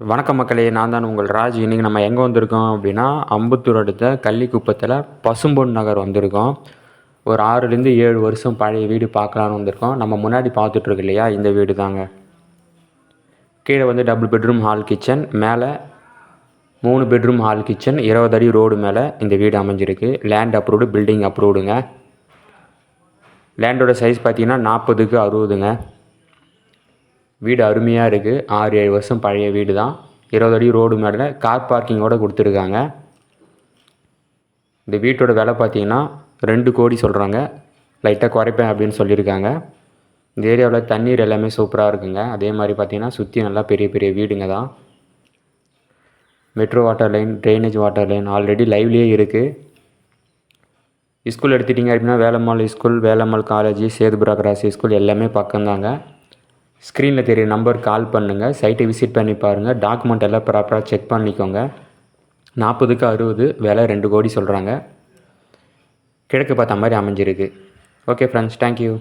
வணக்கம் மக்களே, நான் தான் உங்கள் ராஜ். இன்றைக்கி நம்ம எங்கே வந்திருக்கோம் அப்படின்னா, அம்பத்தூர் அடுத்த கள்ளிக்குப்பத்தில் பசும்பொன் நகர் வந்திருக்கோம். ஒரு 6லேருந்து 7 வருஷம் பழைய வீடு பார்க்கலான்னு வந்திருக்கோம். நம்ம முன்னாடி பார்த்துட்ருக்கு இல்லையா, இந்த வீடு தாங்க. கீழே வந்து டபுள் பெட்ரூம் ஹால் கிச்சன், மேலே 3 பெட்ரூம் ஹால் கிச்சன், 20 அடி ரோடு மேலே இந்த வீடு அமைஞ்சிருக்கு. லேண்ட் அப்ரூவ்டு, பில்டிங் அப்ரூவ்டுங்க. லேண்டோட சைஸ் பார்த்தீங்கன்னா 40க்கு 60ங்க. வீடு அருமையாக இருக்குது. 6-7 வருஷம் பழைய வீடு தான். 20 அடி ரோடு மேலே கார் பார்க்கிங்கோடு கொடுத்துருக்காங்க. இந்த வீட்டோட விலை பார்த்தீங்கன்னா 2 கோடி சொல்கிறாங்க. லைட்டாக குறைப்பேன் அப்படின்னு சொல்லியிருக்காங்க. இந்த ஏரியாவில் தண்ணீர் எல்லாமே சூப்பராக இருக்குங்க. அதே மாதிரி பார்த்தீங்கன்னா சுற்றி நல்லா பெரிய பெரிய வீடுங்க தான். Metro water line, drainage water line already லைவ்லேயே இருக்குது. ஸ்கூல் எடுத்துட்டிங்க அப்படின்னா வேலம்மாள் ஸ்கூல், வேலம்மாள் காலேஜ், சேதுபுரா கிராசி ஸ்கூல் எல்லாமே பக்கம்தாங்க. ஸ்க்ரீனில் தெரிய நம்பருக்கு கால் பண்ணுங்கள். சைட்டை விசிட் பண்ணி பாருங்கள். டாக்குமெண்ட் எல்லாம் ப்ராப்பராக செக் பண்ணிக்கோங்க. 40க்கு 60, விலை 2 கோடி சொல்கிறாங்க. கிழக்கு பார்த்த மாதிரி அமைஞ்சிருக்கு. Okay friends, thank you.